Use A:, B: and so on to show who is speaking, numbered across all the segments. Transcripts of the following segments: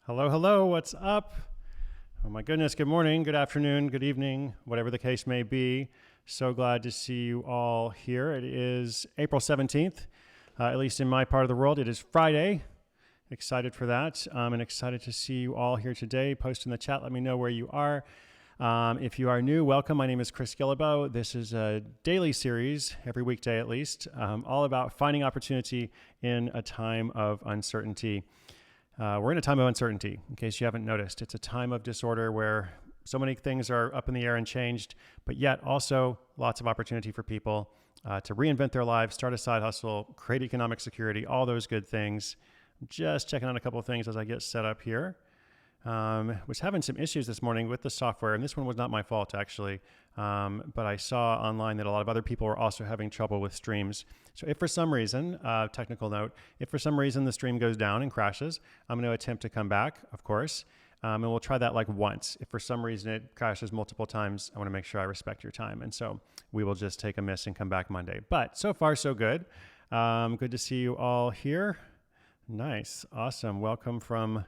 A: Hello, hello, what's up? Oh my goodness, good morning, good afternoon, good evening, whatever the case may be. So glad to see you all here. It is April 17th, at least in my part of the world. It is Friday. Excited for that, and excited to see you all here today. Post in the chat, let me know where you are. If you are new, welcome. My name is Chris Gillibo. This is a daily series, every weekday at least, all about finding opportunity in a time of uncertainty. We're in a time of uncertainty, in case you haven't noticed. It's a time of disorder where so many things are up in the air and changed, but yet also lots of opportunity for people to reinvent their lives, start a side hustle, create economic security, all those good things. Just checking on a couple of things as I get set up here. Was having some issues this morning with the software, and this one was not my fault actually, but I saw online that a lot of other people were also having trouble with streams. So if for some reason, technical note, if for some reason the stream goes down and crashes, I'm going to attempt to come back, of course, and we'll try that like once. If for some reason it crashes multiple times, I want to make sure I respect your time, and so we will just take a miss and come back Monday. But so far so good. Good to see you all here. Nice, awesome. Welcome from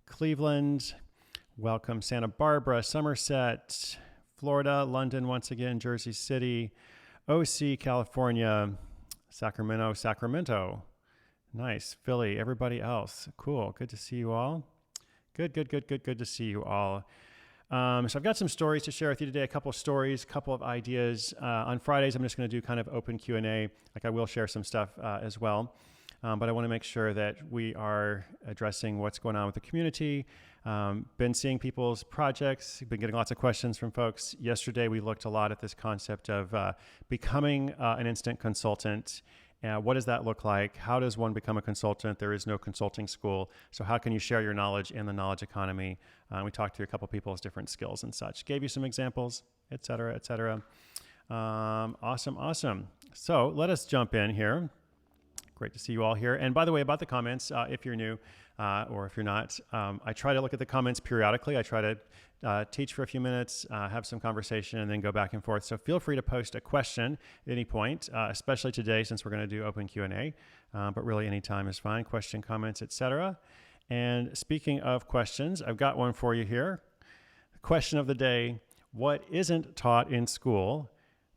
A: Cleveland, welcome Santa Barbara, Somerset, Florida, London once again, Jersey City, OC, California, Sacramento. Nice, Philly, everybody else. Cool, good to see you all. Good to see you all. So I've got some stories to share with you today, a couple of stories, a couple of ideas. On Fridays, I'm just going to do kind of open Q&A, like I will share some stuff as well. But I want to make sure that we are addressing what's going on with the community. Been seeing people's projects, been getting lots of questions from folks. Yesterday, we looked a lot at this concept of becoming an instant consultant. What does that look like? How does one become a consultant? There is no consulting school. So how can you share your knowledge in the knowledge economy? We talked to a couple people's different skills and such. Gave you some examples, et cetera, et cetera. Awesome. So let us jump in here. Great to see you all here. And by the way, about the comments, if you're new or if you're not, I try to look at the comments periodically. I try to teach for a few minutes, have some conversation, and then go back and forth. So feel free to post a question at any point, especially today since we're going to do open Q&A, but really any time is fine. Question, comments, etc. And speaking of questions, I've got one for you here. Question of the day: what isn't taught in school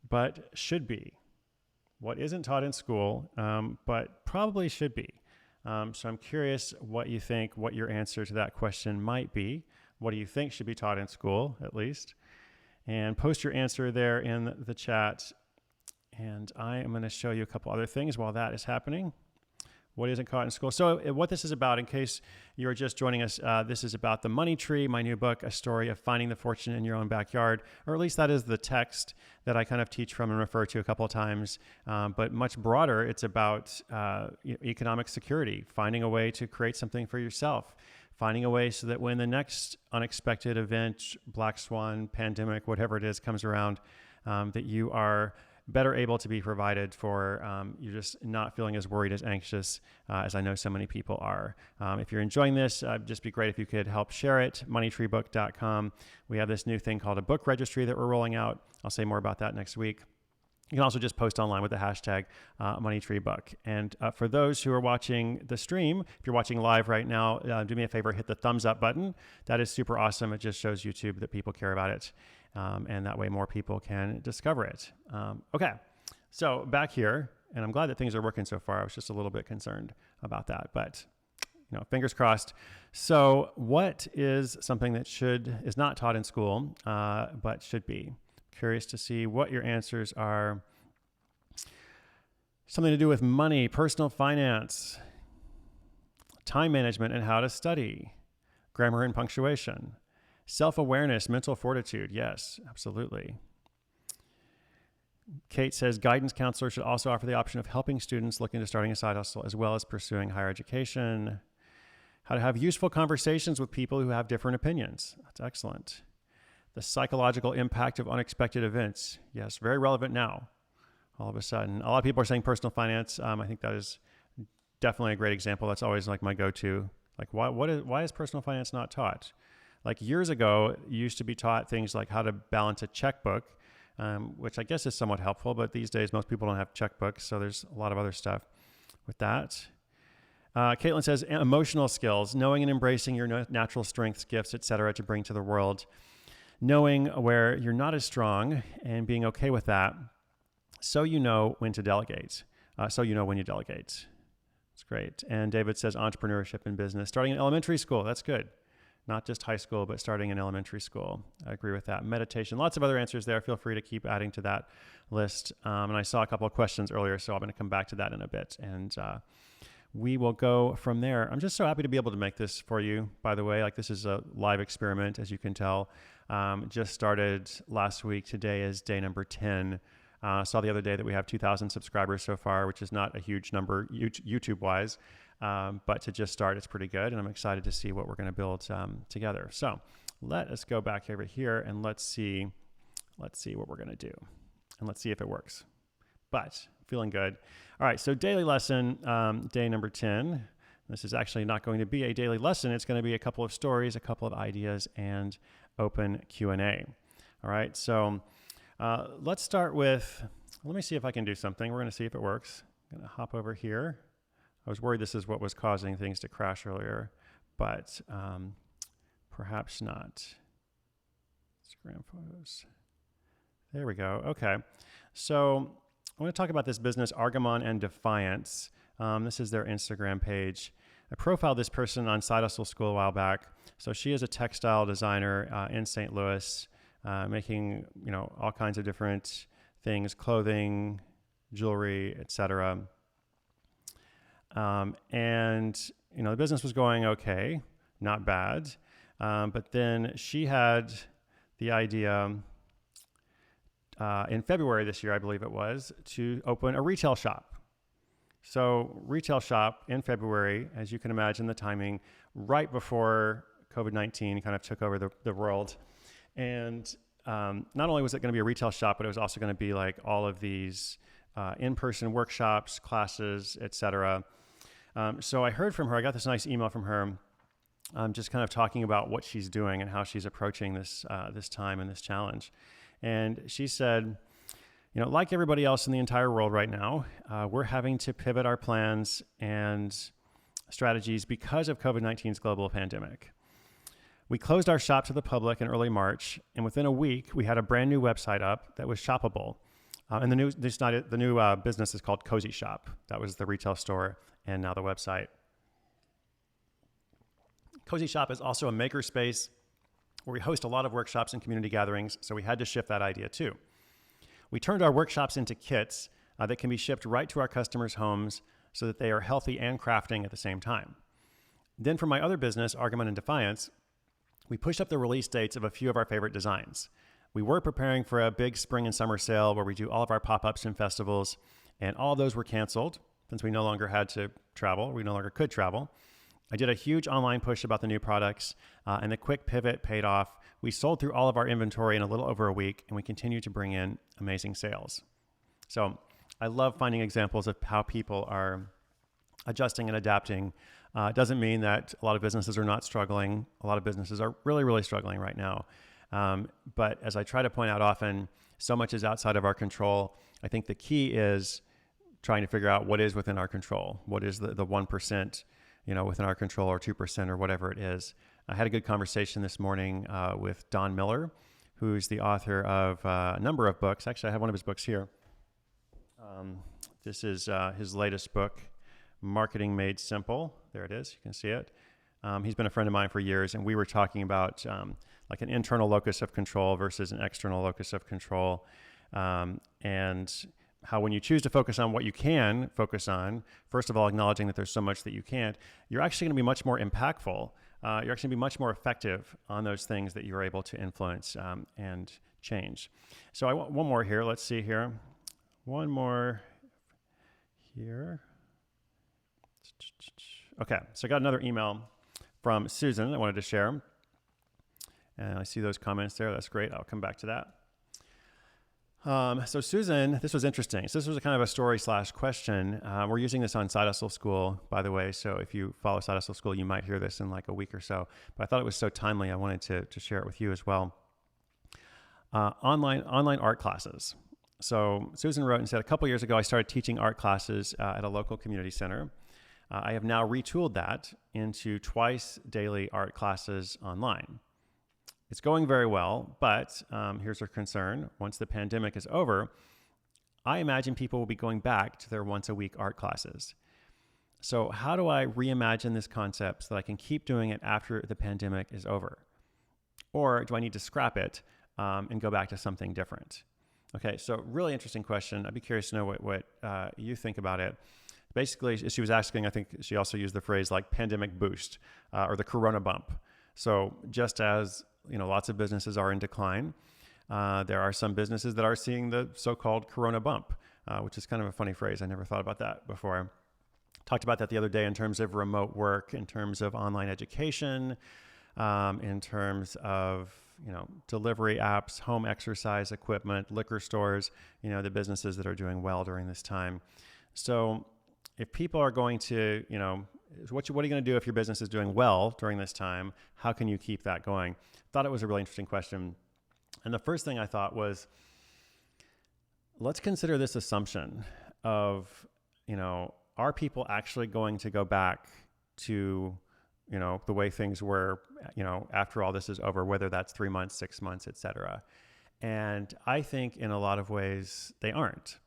A: but should be? What isn't taught in school, but probably should be. So I'm curious what you think, what your answer to that question might be. What do you think should be taught in school, at least? And post your answer there in the chat. And I am going to show you a couple other things while that is happening. What isn't taught in school? So what this is about, in case you're just joining us, this is about The Money Tree, my new book, a story of finding the fortune in your own backyard, or at least that is the text that I kind of teach from and refer to a couple of times. But much broader, it's about economic security, finding a way to create something for yourself, finding a way so that when the next unexpected event, black swan, pandemic, whatever it is, comes around, that you are better able to be provided for. You're just not feeling as worried, as anxious as I know so many people are. If you're enjoying this, it'd just be great if you could help share it. moneytreebook.com. We have this new thing called a book registry that we're rolling out. I'll say more about that next week. You can also just post online with the hashtag MoneyTreeBook. And for those who are watching the stream, if you're watching live right now, do me a favor, hit the thumbs up button. That is super awesome. It just shows YouTube that people care about it. And that way more people can discover it. Okay, so back here, and I'm glad that things are working so far. I was just a little bit concerned about that, but fingers crossed. So what is something that is not taught in school, but should be? Curious to see what your answers are. Something to do with money, personal finance, time management and how to study, grammar and punctuation, self-awareness, mental fortitude. Yes, absolutely. Kate says guidance counselors should also offer the option of helping students looking to starting a side hustle as well as pursuing higher education. How to have useful conversations with people who have different opinions. That's excellent. The psychological impact of unexpected events. Yes, very relevant now. All of a sudden, a lot of people are saying personal finance. I think that is definitely a great example. That's always like my go-to. Like, why is personal finance not taught? Like years ago, you used to be taught things like how to balance a checkbook, which I guess is somewhat helpful, but these days most people don't have checkbooks, so there's a lot of other stuff with that. Caitlin says, emotional skills, knowing and embracing your natural strengths, gifts, etc., to bring to the world. Knowing where you're not as strong and being okay with that, so you know when to delegate. So you know when you delegate. It's great. And David says entrepreneurship and business, starting in elementary school. That's good. Not just high school, but starting in elementary school. I agree with that. Meditation, lots of other answers there. Feel free to keep adding to that list. And I saw a couple of questions earlier, so I'm going to come back to that in a bit. And we will go from there. I'm just so happy to be able to make this for you, by the way. Like, this is a live experiment, as you can tell. Just started last week. Today is day number 10. Saw the other day that we have 2,000 subscribers so far, which is not a huge number YouTube-wise, but to just start, it's pretty good, and I'm excited to see what we're going to build together. So let us go back over here and let's see what we're going to do, and let's see if it works. But feeling good. All right, so daily lesson, day number 10. This is actually not going to be a daily lesson. It's going to be a couple of stories, a couple of ideas, and open Q&A. All right, so let's start with, let me see if I can do something. We're going to see if it works. I'm going to hop over here. I was worried this is what was causing things to crash earlier, but perhaps not. Instagram photos. There we go. Okay. So I want to talk about this business, Argamon and Defiance. This is their Instagram page. I profiled this person on Side Hustle School a while back. So she is a textile designer in St. Louis, making all kinds of different things, clothing, jewelry, etc. And the business was going okay, not bad. But then she had the idea in February this year, I believe it was, to open a retail shop. So retail shop in February, as you can imagine, the timing right before COVID-19 kind of took over the world. And not only was it going to be a retail shop, but it was also going to be like all of these in-person workshops, classes, etc. So I heard from her, I got this nice email from her, just kind of talking about what she's doing and how she's approaching this time and this challenge. And she said, like everybody else in the entire world right now, we're having to pivot our plans and strategies because of COVID-19's global pandemic. We closed our shop to the public in early March, and within a week, we had a brand new website up that was shoppable. And the new business is called Cozy Shop. That was the retail store and now the website. Cozy Shop is also a makerspace where we host a lot of workshops and community gatherings, so we had to shift that idea too. We turned our workshops into kits that can be shipped right to our customers' homes so that they are healthy and crafting at the same time. Then for my other business, Argamon and Defiance, we pushed up the release dates of a few of our favorite designs. We were preparing for a big spring and summer sale where we do all of our pop-ups and festivals, and all of those were canceled since we no longer had to travel. We no longer could travel. I did a huge online push about the new products, and the quick pivot paid off. We sold through all of our inventory in a little over a week, and we continue to bring in amazing sales. So I love finding examples of how people are adjusting and adapting. It doesn't mean that a lot of businesses are not struggling. A lot of businesses are really, really struggling right now. But as I try to point out often, so much is outside of our control. I think the key is trying to figure out what is within our control. What is the 1%, within our control, or 2%, or whatever it is. I had a good conversation this morning with Don Miller, who's the author of a number of books. Actually, I have one of his books here. This is his latest book, Marketing Made Simple. There it is. You can see it. He's been a friend of mine for years, and we were talking about like an internal locus of control versus an external locus of control, and how when you choose to focus on what you can focus on, first of all, acknowledging that there's so much that you can't, you're actually going to be much more impactful. You're actually going to be much more effective on those things that you're able to influence and change. So I want one more here. Let's see here. One more here. Okay, so I got another email from Susan I wanted to share. And I see those comments there. That's great. I'll come back to that. So Susan, this was interesting. So this was a kind of a story/question. We're using this on Side Hustle School, by the way. So if you follow Side Hustle School, you might hear this in like a week or so. But I thought it was so timely, I wanted to share it with you as well. Online art classes. So Susan wrote and said, a couple years ago, I started teaching art classes at a local community center. I have now retooled that into twice daily art classes online. It's going very well, but here's our concern. Once the pandemic is over, I imagine people will be going back to their once a week art classes. So how do I reimagine this concept so that I can keep doing it after the pandemic is over? Or do I need to scrap it and go back to something different? Okay, so really interesting question. I'd be curious to know what you think about it. Basically, she was asking, I think she also used the phrase like pandemic boost or the corona bump. So just as lots of businesses are in decline, there are some businesses that are seeing the so-called corona bump, which is kind of a funny phrase. I never thought about that before. Talked about that the other day in terms of remote work, in terms of online education, in terms of delivery apps, home exercise equipment, liquor stores, the businesses that are doing well during this time. So if people are going to, what are you going to do if your business is doing well during this time? How can you keep that going? Thought it was a really interesting question. And the first thing I thought was, let's consider this assumption of, are people actually going to go back to, the way things were, after all this is over, whether that's 3 months, 6 months, et cetera. And I think in a lot of ways they aren't.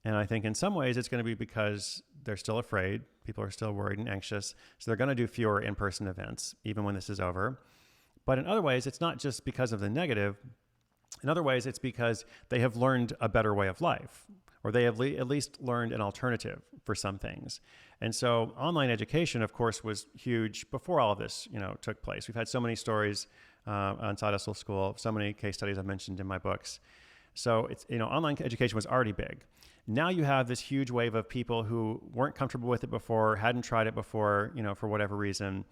A: And I think in some ways it's going to be because they're still afraid. People are still worried and anxious. So they're going to do fewer in-person events, even when this is over. But in other ways, it's not just because of the negative. In other ways, it's because they have learned a better way of life, or they have at least learned an alternative for some things. And so online education, of course, was huge before all of this, took place. We've had so many stories on Side Hustle School, so many case studies I've mentioned in my books. So it's, online education was already big. Now you have this huge wave of people who weren't comfortable with it before, hadn't tried it before, for whatever reason.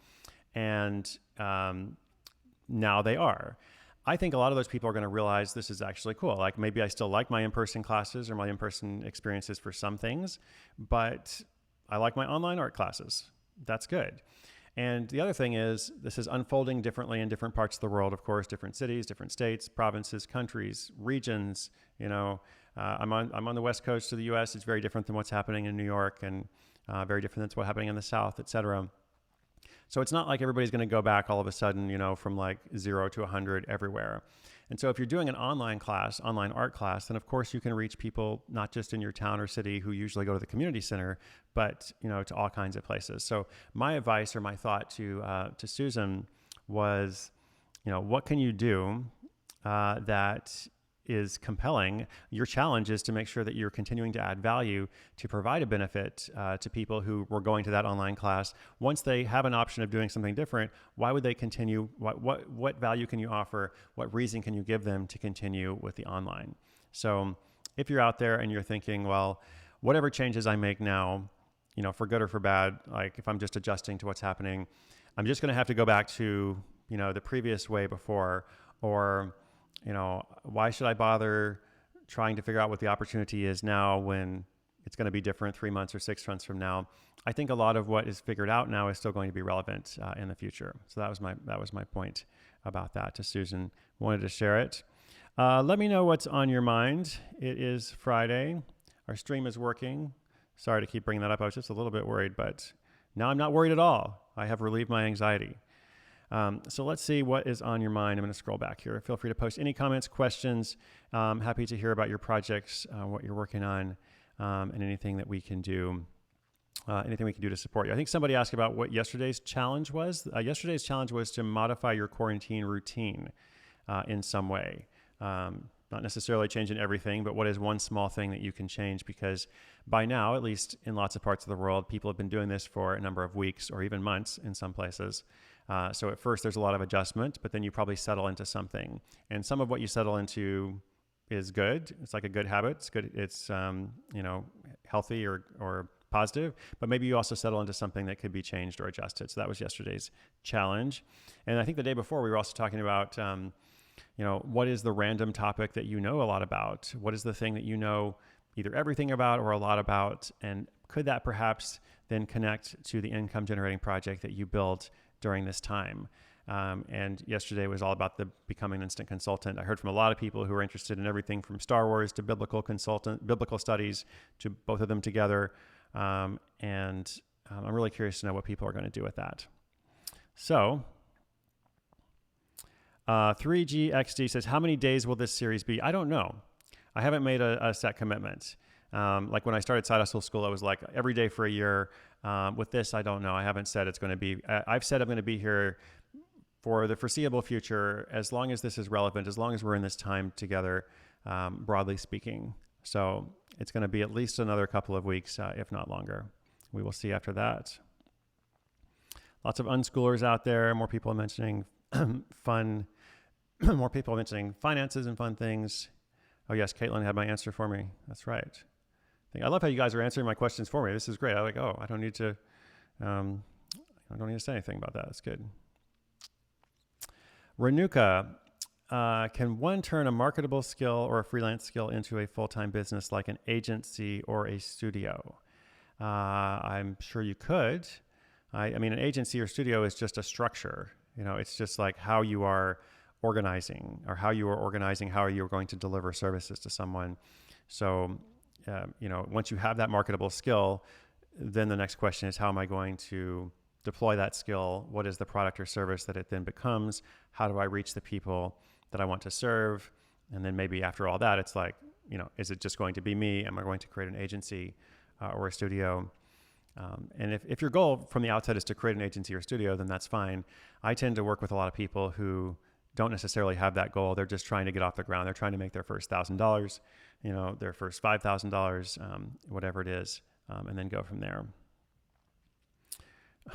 A: And now they are. I think a lot of those people are going to realize this is actually cool. Like maybe I still like my in-person classes or my in-person experiences for some things, but I like my online art classes. That's good. And the other thing is this is unfolding differently in different parts of the world, of course, different cities, different states, provinces, countries, regions. I'm on the West Coast of the US. It's very different than what's happening in New York, and very different than what's happening in the South, et cetera. So it's not like everybody's going to go back all of a sudden, from like 0 to 100 everywhere. And so if you're doing an online art class, then of course you can reach people not just in your town or city who usually go to the community center, but to all kinds of places. So my advice or my thought to Susan was, what can you do that is compelling? Your challenge is to make sure that you're continuing to add value to provide a benefit to people who were going to that online class. Once they have an option of doing something different, why would they continue? What value can you offer? What reason can you give them to continue with the online? So if you're out there and you're thinking, well, whatever changes I make now, for good or for bad, like if I'm just adjusting to what's happening, I'm just going to have to go back to, the previous way before, or why should I bother trying to figure out what the opportunity is now when it's going to be different 3 months or 6 months from now? I think a lot of what is figured out now is still going to be relevant in the future. So that was my point about that to Susan. Wanted to share it. Let me know what's on your mind. It is Friday. Our stream is working. Sorry to keep bringing that up. I was just a little bit worried, but now I'm not worried at all. I have relieved my anxiety. So let's see what is on your mind. I'm going to scroll back here. Feel free to post any comments, questions. Happy to hear about your projects, what you're working on, and anything that we can do. Anything we can do to support you. I think somebody asked about what yesterday's challenge was. Yesterday's challenge was to modify your quarantine routine in some way. Not necessarily changing everything, but what is one small thing that you can change? Because by now, at least in lots of parts of the world, people have been doing this for a number of weeks or even months in some places. So at first there's a lot of adjustment, but then you probably settle into something. And some of what you settle into is good. It's like a good habit. It's good. It's, healthy or positive, but maybe you also settle into something that could be changed or adjusted. So that was yesterday's challenge. And I think the day before we were also talking about, what is the random topic that you know a lot about? What is the thing that you know either everything about or a lot about? And could that perhaps then connect to the income generating project that you built during this time? And yesterday was all about the becoming an instant consultant. I heard from a lot of people who are interested in everything from Star Wars to biblical studies, to both of them together. And I'm really curious to know what people are going to do with that. So 3GXD says, how many days will this series be? I don't know. I haven't made a set commitment. Like when I started Side Hustle School, I was like every day for a year. With this, I don't know. I haven't said it's going to be, I've said I'm going to be here for the foreseeable future, as long as this is relevant, as long as we're in this time together, broadly speaking. So it's going to be at least another couple of weeks, if not longer. We will see after that. Lots of unschoolers out there, more people mentioning more people mentioning finances and fun things. Oh yes, Caitlin had my answer for me. That's right. I love how you guys are answering my questions for me. This is great. I'm like, oh, I don't need to say anything about that. That's good. Renuka, can one turn a marketable skill or a freelance skill into a full-time business like an agency or a studio? I'm sure you could. I mean, an agency or studio is just a structure. It's just like how you are organizing how you are going to deliver services to someone. So, once you have that marketable skill, then the next question is, how am I going to deploy that skill? What is the product or service that it then becomes? How do I reach the people that I want to serve? And then maybe after all that, it's like, is it just going to be me? Am I going to create an agency or a studio? And if your goal from the outset is to create an agency or studio, then that's fine. I tend to work with a lot of people who don't necessarily have that goal. They're just trying to get off the ground. They're trying to make their first $1,000, their first $5,000, whatever it is, and then go from there.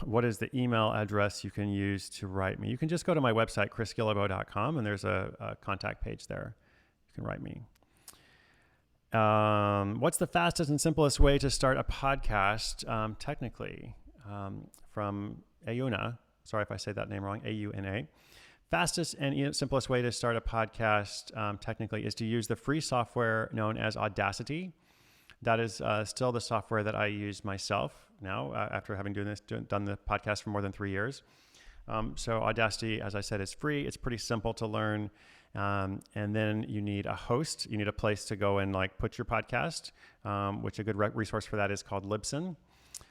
A: What is the email address you can use to write me? You can just go to my website, chrisguillebeau.com, and there's a contact page there. You can write me. What's the fastest and simplest way to start a podcast? Technically, from Auna. Sorry if I say that name wrong. AUNA. Fastest and simplest way to start a podcast, technically, is to use the free software known as Audacity. That is still the software that I use myself now, after having done the podcast for more than 3 years. So Audacity, as I said, is free. It's pretty simple to learn. And then you need a host. You need a place to go and put your podcast, which a good resource for that is called Libsyn.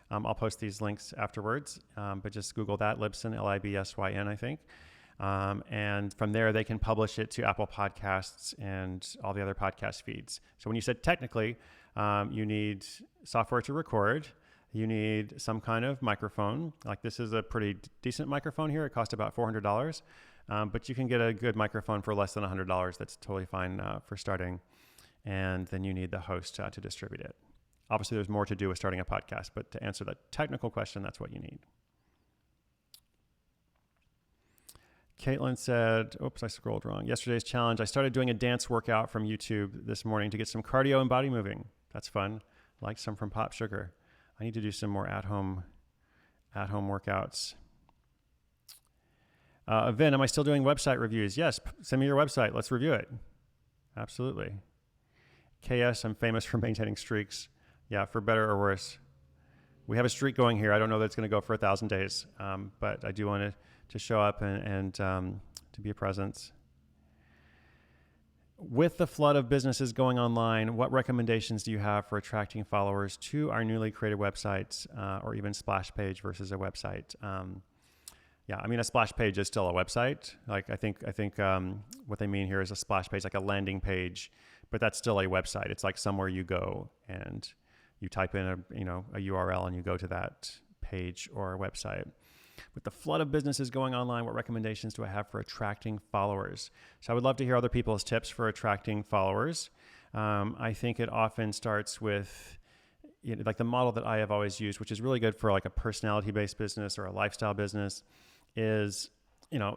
A: I'll post these links afterwards, but just Google that, Libsyn, Libsyn, I think. And from there, they can publish it to Apple Podcasts and all the other podcast feeds. So when you said technically, you need software to record. You need some kind of microphone. Like this is a pretty decent microphone here. It cost about $400. But you can get a good microphone for less than $100. That's totally fine for starting. And then you need the host to distribute it. Obviously, there's more to do with starting a podcast, but to answer the technical question, that's what you need. Caitlin said, oops, I scrolled wrong. Yesterday's challenge, I started doing a dance workout from YouTube this morning to get some cardio and body moving. That's fun. Like some from Pop Sugar. I need to do some more at-home workouts. Vin, am I still doing website reviews? Yes, send me your website. Let's review it. Absolutely. KS, I'm famous for maintaining streaks. Yeah, for better or worse. We have a streak going here. I don't know that it's going to go for 1,000 days, but I do want to show up and to be a presence. With the flood of businesses going online, what recommendations do you have for attracting followers to our newly created websites or even splash page versus a website? Yeah, I mean, a splash page is still a website. Like I think what they mean here is a splash page, like a landing page, but that's still a website. It's like somewhere you go and you type in a URL and you go to that page or a website. With the flood of businesses going online, what recommendations do I have for attracting followers? So I would love to hear other people's tips for attracting followers. I think it often starts with like the model that I have always used, which is really good for like a personality-based business or a lifestyle business, is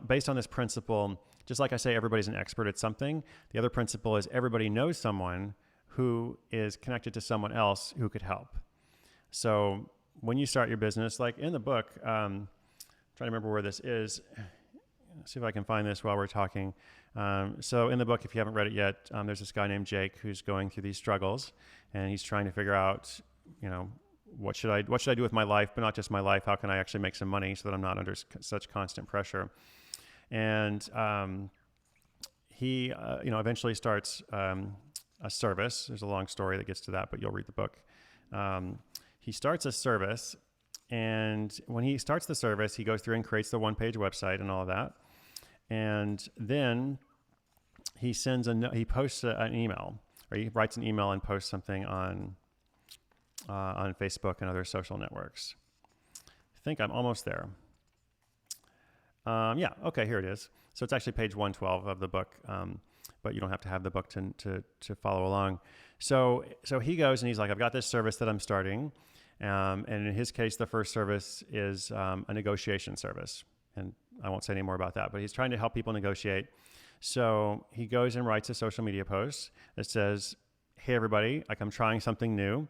A: based on this principle. Just like I say, everybody's an expert at something. The other principle is everybody knows someone who is connected to someone else who could help. So when you start your business, like in the book, trying to remember where this is. Let's see if I can find this while we're talking. So in the book, if you haven't read it yet, there's this guy named Jake who's going through these struggles, and he's trying to figure out, what should I do with my life, but not just my life. How can I actually make some money so that I'm not under such constant pressure? And he, eventually starts a service. There's a long story that gets to that, but you'll read the book. He starts a service And when he starts the service, he goes through and creates the one-page website and all of that. And then he posts an email, or he writes an email and posts something on Facebook and other social networks. I think I'm almost there. Yeah, okay, here it is. So it's actually page 112 of the book, but you don't have to have the book to follow along. So he goes and he's like, I've got this service that I'm starting. And in his case, the first service is a negotiation service. And I won't say any more about that, but he's trying to help people negotiate. So he goes and writes a social media post that says, hey, everybody, like I'm trying something new.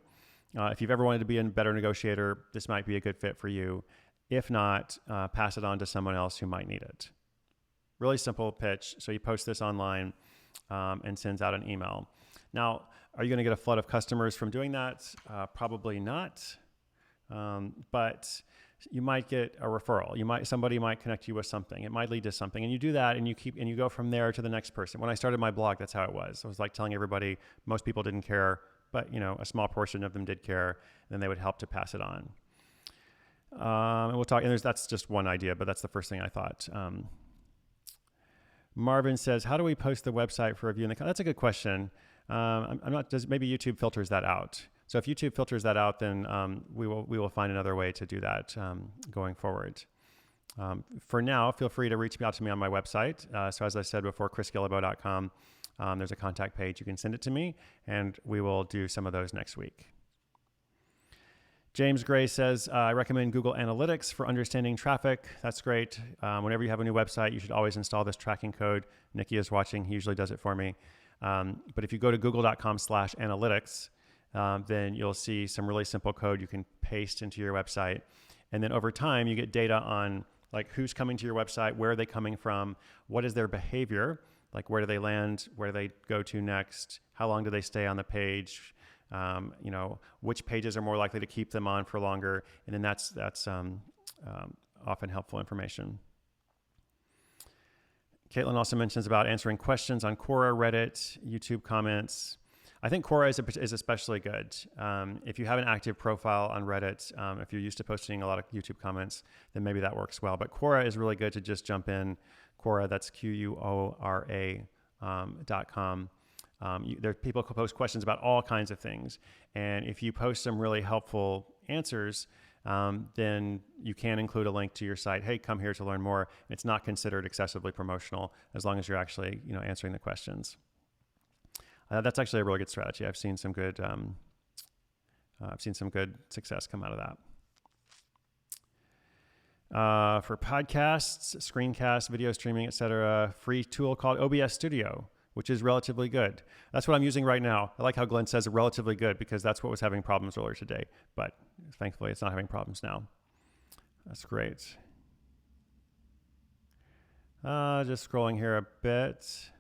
A: If you've ever wanted to be a better negotiator, this might be a good fit for you. If not, pass it on to someone else who might need it. Really simple pitch. So he posts this online and sends out an email. Now, are you going to get a flood of customers from doing that? Probably not. But you might get a referral. Somebody might connect you with something. It might lead to something, and you do that, and you go from there to the next person. When I started my blog, that's how it was. I was like telling everybody. Most people didn't care, but a small portion of them did care, and then they would help to pass it on. And we'll talk. And that's just one idea, but that's the first thing I thought. Marvin says, "How do we post the website for review?" That's a good question. I'm not. Maybe YouTube filters that out. So if YouTube filters that out, then we will find another way to do that going forward. For now, feel free to reach out to me on my website. So as I said before, chrisguillebeau.com. There's a contact page. You can send it to me, and we will do some of those next week. James Gray says, I recommend Google Analytics for understanding traffic. That's great. Whenever you have a new website, you should always install this tracking code. Nikki is watching. He usually does it for me. But if you go to google.com/analytics, then you'll see some really simple code you can paste into your website. And then over time, you get data on like who's coming to your website, where are they coming from, what is their behavior, like where do they land, where do they go to next, how long do they stay on the page, which pages are more likely to keep them on for longer. And then that's often helpful information. Caitlin also mentions about answering questions on Quora, Reddit, YouTube comments. I think Quora is especially good. If you have an active profile on Reddit, if you're used to posting a lot of YouTube comments, then maybe that works well. But Quora is really good to just jump in. Quora, that's Quora.com. There are people who post questions about all kinds of things. And if you post some really helpful answers, then you can include a link to your site. Hey, come here to learn more. It's not considered excessively promotional as long as you're actually answering the questions. That's actually a really good strategy. I've seen some good success come out of that. For podcasts, screencasts, video streaming, etc., free tool called OBS Studio, which is relatively good. That's what I'm using right now. I like how Glenn says relatively good because that's what was having problems earlier today. But thankfully, it's not having problems now. That's great. Just scrolling here a bit.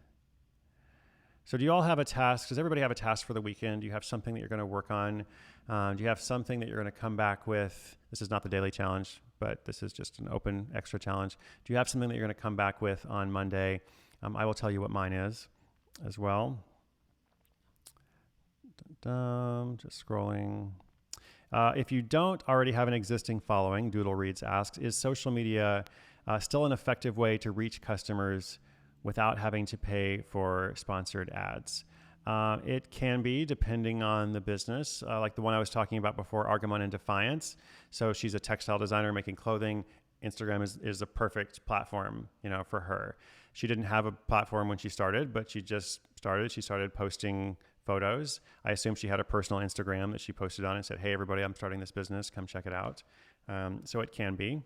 A: So do you all have a task? Does everybody have a task for the weekend? Do you have something that you're going to work on? Do you have something that you're going to come back with? This is not the daily challenge, but this is just an open extra challenge. Do you have something that you're going to come back with on Monday? I will tell you what mine is as well. Just scrolling. If you don't already have an existing following, Doodle Reads asks, is social media still an effective way to reach customers without having to pay for sponsored ads? It can be, depending on the business. Like the one I was talking about before, Argamon and Defiance. So she's a textile designer making clothing. Instagram is a perfect platform, for her. She didn't have a platform when she started, but she just started. She started posting photos. I assume she had a personal Instagram that she posted on and said, hey, everybody, I'm starting this business. Come check it out. So it can be.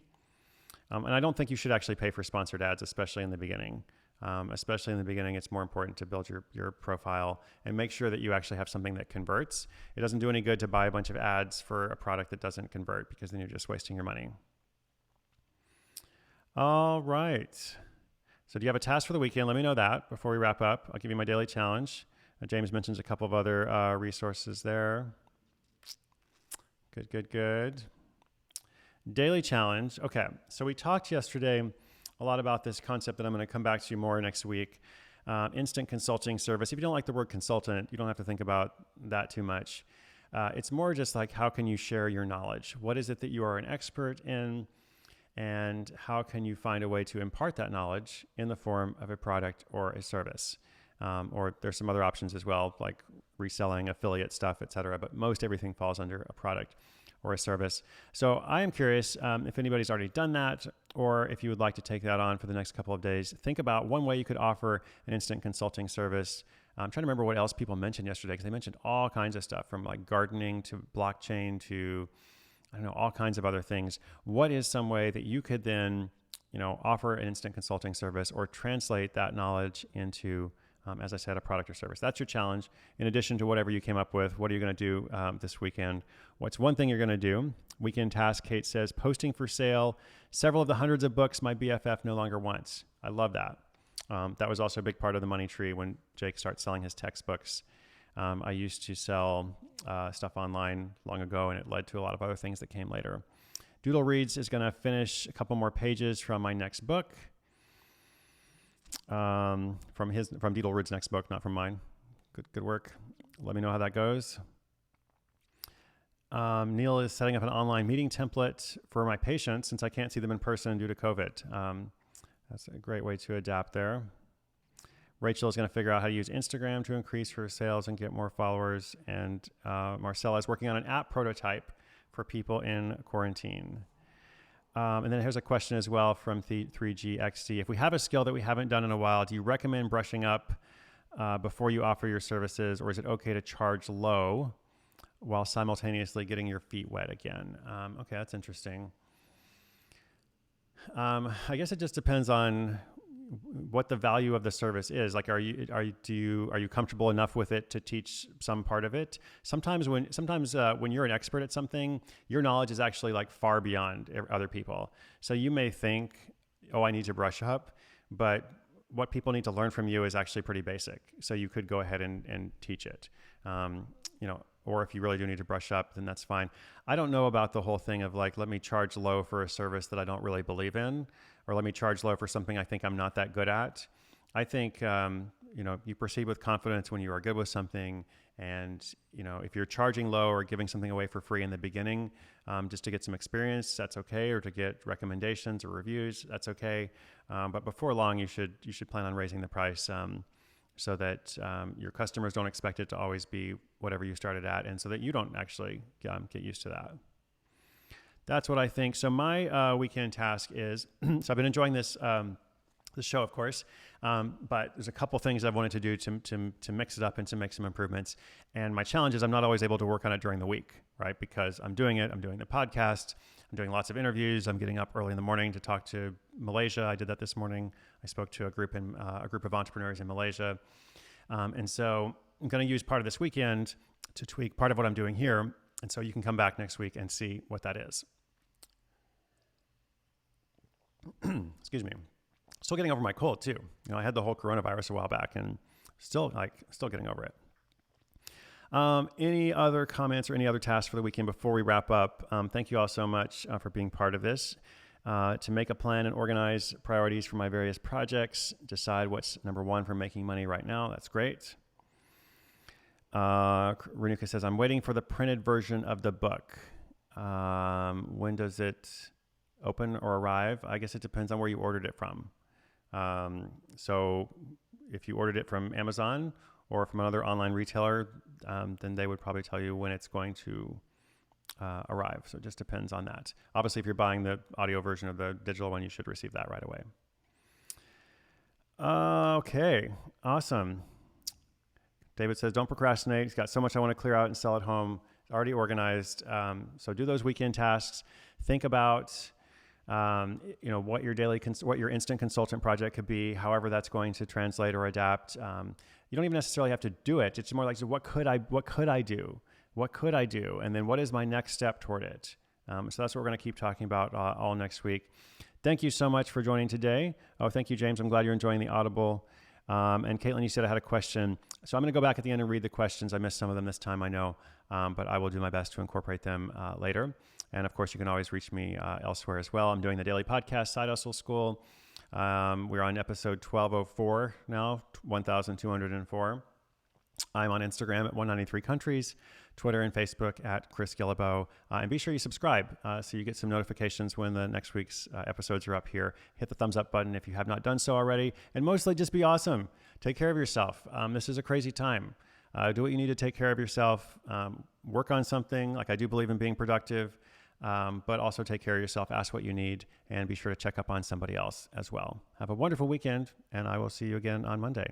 A: And I don't think you should actually pay for sponsored ads, especially in the beginning. It's more important to build your profile and make sure that you actually have something that converts. It doesn't do any good to buy a bunch of ads for a product that doesn't convert because then you're just wasting your money. All right. So do you have a task for the weekend? Let me know that before we wrap up. I'll give you my daily challenge. James mentions a couple of other resources there. Good. Daily challenge. Okay. So we talked yesterday a lot about this concept that I'm going to come back to you more next week. Instant consulting service. If you don't like the word consultant, you don't have to think about that too much. It's more just like, how can you share your knowledge? What is it that you are an expert in? And how can you find a way to impart that knowledge in the form of a product or a service? Or there's some other options as well, like reselling, affiliate stuff, et cetera. But most everything falls under a product or a service. So I am curious if anybody's already done that, or if you would like to take that on for the next couple of days. Think about one way you could offer an instant consulting service. I'm trying to remember what else people mentioned yesterday, because they mentioned all kinds of stuff, from like gardening to blockchain to, I don't know, all kinds of other things. What is some way that you could then, offer an instant consulting service or translate that knowledge into, as I said, a product or service? That's your challenge. In addition to whatever you came up with, what are you going to do this weekend? What's one thing you're going to do? Weekend task, Kate says, posting for sale several of the hundreds of books my BFF no longer wants. I love that. That was also a big part of the money tree when Jake started selling his textbooks. I used to sell stuff online long ago, and it led to a lot of other things that came later. Doodle Reads is going to finish a couple more pages from my next book. From Doodle Reads' next book, not from mine. Good work. Let me know how that goes. Neil is setting up an online meeting template for my patients since I can't see them in person due to COVID. That's a great way to adapt there. Rachel is going to figure out how to use Instagram to increase her sales and get more followers. And Marcella is working on an app prototype for people in quarantine. And then here's a question as well from 3GXD. If we have a skill that we haven't done in a while, do you recommend brushing up before you offer your services, or is it okay to charge low while simultaneously getting your feet wet again? Okay, that's interesting. I guess it just depends on what the value of the service is. Like, are you comfortable enough with it to teach some part of it? Sometimes when you're an expert at something, your knowledge is actually like far beyond other people. So you may think, oh, I need to brush up, but what people need to learn from you is actually pretty basic. So you could go ahead and teach it. Or if you really do need to brush up, then that's fine. I don't know about the whole thing of like, let me charge low for a service that I don't really believe in, or let me charge low for something I think I'm not that good at. I think, you proceed with confidence when you are good with something. And, if you're charging low or giving something away for free in the beginning, just to get some experience, that's okay. Or to get recommendations or reviews, that's okay. But before long, you should plan on raising the price, so that your customers don't expect it to always be whatever you started at, and so that you don't actually get used to that. That's what I think. So my weekend task is, so I've been enjoying this show, of course, but there's a couple things I've wanted to do to mix it up and to make some improvements. And my challenge is I'm not always able to work on it during the week, right? Because I'm doing the podcast, I'm doing lots of interviews, I'm getting up early in the morning to talk to Malaysia. I did that this morning. I spoke to a group of entrepreneurs in Malaysia. And so I'm going to use part of this weekend to tweak part of what I'm doing here. And so you can come back next week and see what that is. Excuse me. Still getting over my cold too. I had the whole coronavirus a while back and still getting over it. Any other comments or any other tasks for the weekend before we wrap up? Thank you all so much for being part of this. To make a plan and organize priorities for my various projects, decide what's number one for making money right now. That's great. Renuka says, I'm waiting for the printed version of the book. When does it open or arrive? I guess it depends on where you ordered it from. So if you ordered it from Amazon or from another online retailer, then they would probably tell you when it's going to arrive. So it just depends on that. Obviously, if you're buying the audio version of the digital one, you should receive that right away. Okay, awesome. David says, don't procrastinate. He's got so much I want to clear out and sell at home. It's already organized. So do those weekend tasks. Think about what your instant consultant project could be, however that's going to translate or adapt. You don't even necessarily have to do it. It's more like, so what could I do? What could I do? And then what is my next step toward it? So that's what we're going to keep talking about all next week. Thank you so much for joining today. Oh, thank you, James. I'm glad you're enjoying the Audible. And Caitlin, you said I had a question. So I'm going to go back at the end and read the questions. I missed some of them this time, I know, but I will do my best to incorporate them later. And of course, you can always reach me elsewhere as well. I'm doing the daily podcast, Side Hustle School. We're on episode 1204 now, 1204. I'm on Instagram at 193 countries, Twitter and Facebook at Chris Guillebeau. And be sure you subscribe so you get some notifications when the next week's episodes are up here. Hit the thumbs up button if you have not done so already. And mostly just be awesome. Take care of yourself. This is a crazy time. Do what you need to take care of yourself. Work on something. Like, I do believe in being productive. But also take care of yourself, ask what you need, and be sure to check up on somebody else as well. Have a wonderful weekend, and I will see you again on Monday.